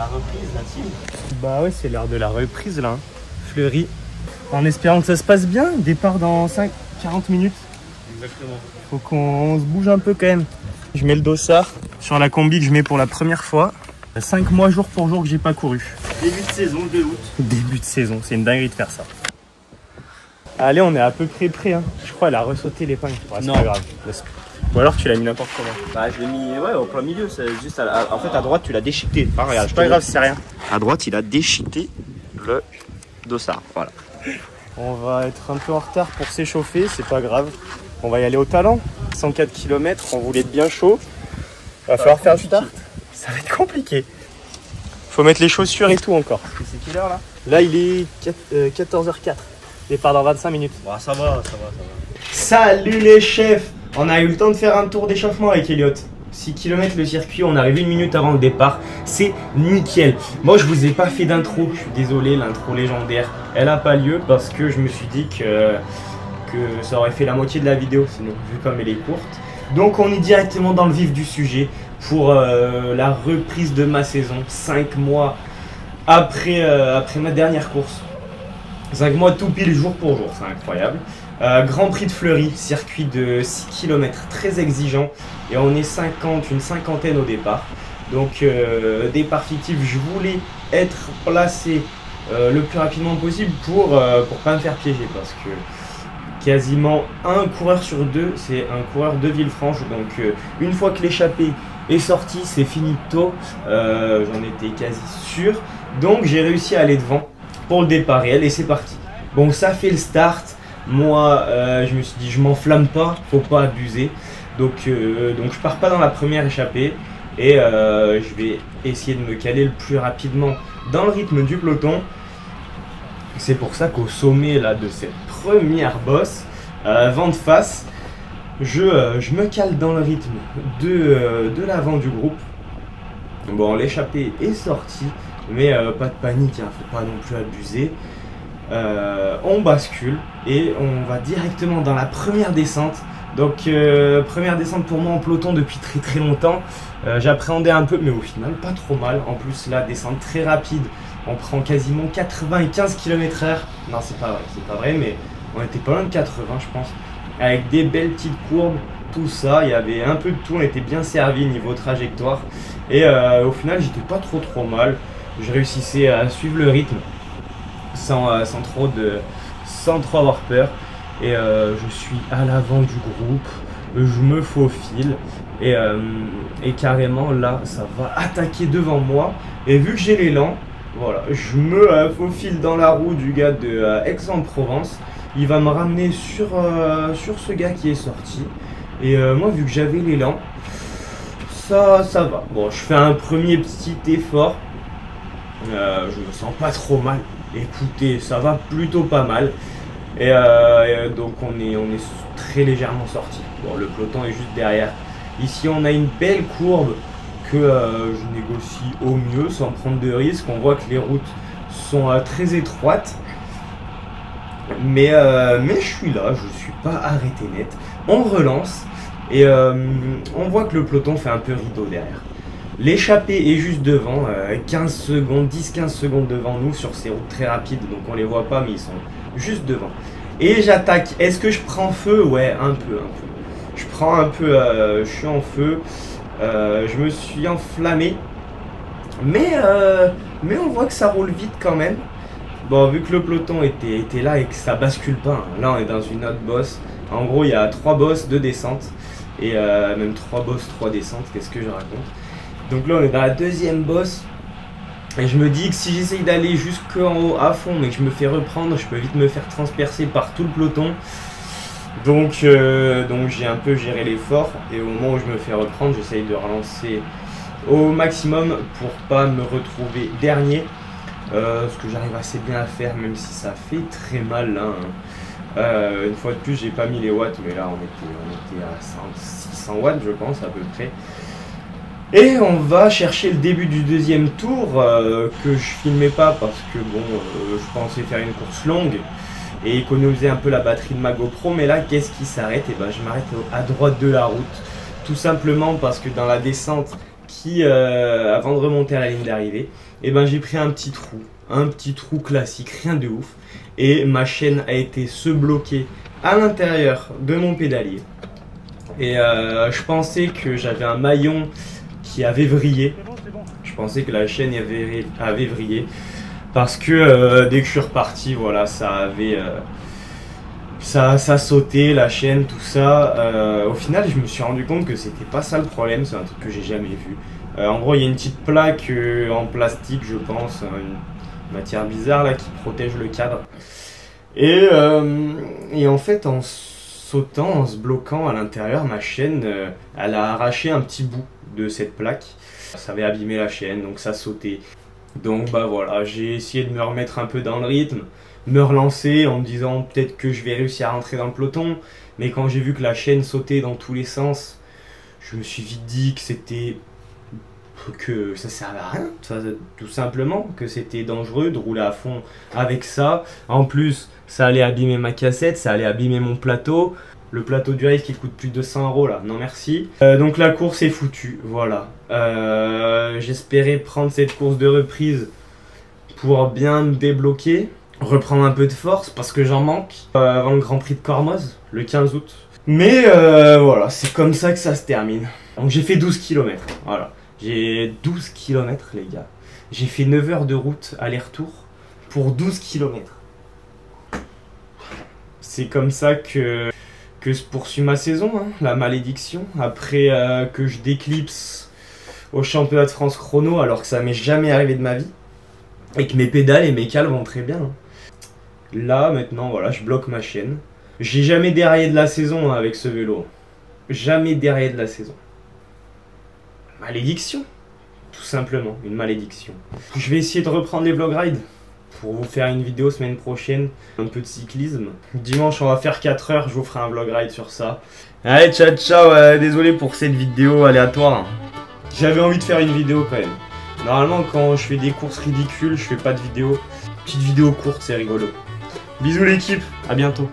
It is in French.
La reprise, la team. Bah ouais, c'est l'heure de la reprise là. Hein. Fleury. En espérant que ça se passe bien. Départ dans 40 minutes. Exactement. Faut qu'on se bouge un peu quand même. Je mets le dossard sur la combi que je mets pour la première fois. 5 mois jour pour jour que j'ai pas couru. Début de saison, 2 août. Début de saison, c'est une dinguerie de faire ça. Allez, on est à peu près hein. Je crois qu'elle a ressauté l'épingle. Ouais, c'est pas grave. Ou alors tu l'as mis n'importe comment. Bah je l'ai mis au plein milieu, c'est juste en fait à droite tu l'as déchiqueté. Ah regarde, c'est pas grave, c'est rien. À droite il a déchiqueté le dossard, voilà. On va être un peu en retard pour s'échauffer, c'est pas grave. On va y aller au talent. 104 km, on voulait être bien chaud. Va falloir faire du start. Ça va être compliqué. Faut mettre les chaussures et tout encore. C'est quelle heure là? Là il est 14h04. Départ dans 25 minutes. Bah, ça va. Salut les chefs! On a eu le temps de faire un tour d'échauffement avec Elliot. 6 km le circuit, on est arrivé 1 minute avant le départ. C'est nickel. Moi je vous ai pas fait d'intro, je suis désolé, l'intro légendaire. Elle a pas lieu parce que je me suis dit que ça aurait fait la moitié de la vidéo, sinon vu comme elle est courte. Donc on est directement dans le vif du sujet pour la reprise de ma saison. 5 mois après ma dernière course. 5 mois tout pile jour pour jour, c'est incroyable. Grand Prix de Fleury, circuit de 6 km très exigeant et on est une cinquantaine au départ. Donc départ fictif, je voulais être placé le plus rapidement possible pour pas me faire piéger parce que quasiment un coureur sur deux, c'est un coureur de Villefranche. Donc une fois que l'échappée est sortie, c'est finito, j'en étais quasi sûr. Donc j'ai réussi à aller devant pour le départ réel et c'est parti. Bon, ça fait le start. Moi, je me suis dit, je m'enflamme pas, faut pas abuser. Donc je pars pas dans la première échappée et je vais essayer de me caler le plus rapidement dans le rythme du peloton. C'est pour ça qu'au sommet là, de cette première bosse, vent de face, je me cale dans le rythme de l'avant du groupe. Bon, l'échappée est sortie, mais pas de panique, hein, faut pas non plus abuser. On bascule et on va directement dans la première descente. Donc première descente pour moi en peloton depuis très longtemps. J'appréhendais un peu mais au final pas trop mal. En plus la descente très rapide, on prend quasiment 95 km/h. Non c'est pas vrai mais on était pas loin de 80 je pense. Avec des belles petites courbes, tout ça, il y avait un peu de tout, on était bien servi niveau trajectoire. Et au final j'étais pas trop mal. Je réussissais à suivre le rythme. Sans trop avoir peur et je suis à l'avant du groupe, je me faufile et carrément là ça va attaquer devant moi et vu que j'ai l'élan, voilà, je me faufile dans la roue du gars de Aix-en-Provence. Il va me ramener sur ce gars qui est sorti et moi vu que j'avais l'élan, ça va. Bon, je fais un premier petit effort, je me sens pas trop mal. Écoutez, ça va plutôt pas mal et donc on est très légèrement sorti. Bon, le peloton est juste derrière. Ici on a une belle courbe que je négocie au mieux sans prendre de risques. On voit que les routes sont très étroites mais je suis là, je suis pas arrêté net. On relance et on voit que le peloton fait un peu rideau derrière. L'échappée est juste devant, 15 secondes, 10-15 secondes devant nous sur ces routes très rapides, donc on les voit pas mais ils sont juste devant. Et j'attaque, est-ce que je prends feu? Ouais, un peu. Je prends un peu, je suis en feu, je me suis enflammé, mais on voit que ça roule vite quand même. Bon, vu que le peloton était là et que ça bascule pas, hein, là on est dans une autre bosse. En gros il y a 3 bosses, 2 descentes, et même 3 bosses, 3 descentes, qu'est-ce que je raconte? Donc là on est dans la deuxième bosse et je me dis que si j'essaye d'aller jusqu'en haut à fond mais que je me fais reprendre, je peux vite me faire transpercer par tout le peloton. Donc j'ai un peu géré l'effort et au moment où je me fais reprendre, j'essaye de relancer au maximum pour pas me retrouver dernier. Ce que j'arrive assez bien à faire même si ça fait très mal là, hein. Une fois de plus j'ai pas mis les watts mais là on était à 600 watts je pense à peu près. Et on va chercher le début du deuxième tour que je filmais pas parce que bon, je pensais faire une course longue et économiser un peu la batterie de ma GoPro. Mais là, qu'est-ce qui s'arrête? Et ben, je m'arrête à droite de la route, tout simplement parce que dans la descente qui, avant de remonter à la ligne d'arrivée, et ben j'ai pris un petit trou classique, rien de ouf, et ma chaîne a été se bloquer à l'intérieur de mon pédalier. Et je pensais que j'avais un maillon qui avait vrillé. Je pensais que la chaîne avait vrillé. Parce que dès que je suis reparti, voilà, ça avait... ça sautait, la chaîne, tout ça. Au final, je me suis rendu compte que c'était pas ça le problème. C'est un truc que j'ai jamais vu. En gros, il y a une petite plaque en plastique, je pense. Une matière bizarre là qui protège le cadre. Et en fait, en sautant, en se bloquant à l'intérieur, ma chaîne, elle a arraché un petit bout de cette plaque. Ça avait abîmé la chaîne, donc ça sautait. Donc bah voilà, j'ai essayé de me remettre un peu dans le rythme, me relancer en me disant peut-être que je vais réussir à rentrer dans le peloton. Mais quand j'ai vu que la chaîne sautait dans tous les sens, je me suis vite dit que c'était... que ça servait à rien, tout simplement, que c'était dangereux de rouler à fond avec ça. En plus, ça allait abîmer ma cassette, ça allait abîmer mon plateau. Le plateau du race qui coûte plus de 100 € là, non merci. Donc la course est foutue, voilà. J'espérais prendre cette course de reprise pour bien me débloquer, reprendre un peu de force parce que j'en manque avant le Grand Prix de Cormoz, le 15 août. Mais voilà, c'est comme ça que ça se termine. Donc j'ai fait 12 km, voilà. J'ai 12 km les gars. J'ai fait 9 heures de route aller-retour pour 12 km. C'est comme ça que se poursuit ma saison, hein, la malédiction. Après que je déclipse au championnat de France chrono alors que ça m'est jamais arrivé de ma vie. Et que mes pédales et mes cales vont très bien. Hein. Là maintenant voilà, je bloque ma chaîne. J'ai jamais déraillé de la saison hein, avec ce vélo. Jamais déraillé de la saison. Malédiction, tout simplement, une malédiction. Je vais essayer de reprendre les vlog rides pour vous faire une vidéo semaine prochaine, un peu de cyclisme. Dimanche on va faire 4 heures, je vous ferai un vlog ride sur ça. Allez ciao ciao, désolé pour cette vidéo aléatoire. J'avais envie de faire une vidéo quand même. Normalement quand je fais des courses ridicules, je fais pas de vidéo. Petite vidéo courte, c'est rigolo. Bisous l'équipe, à bientôt.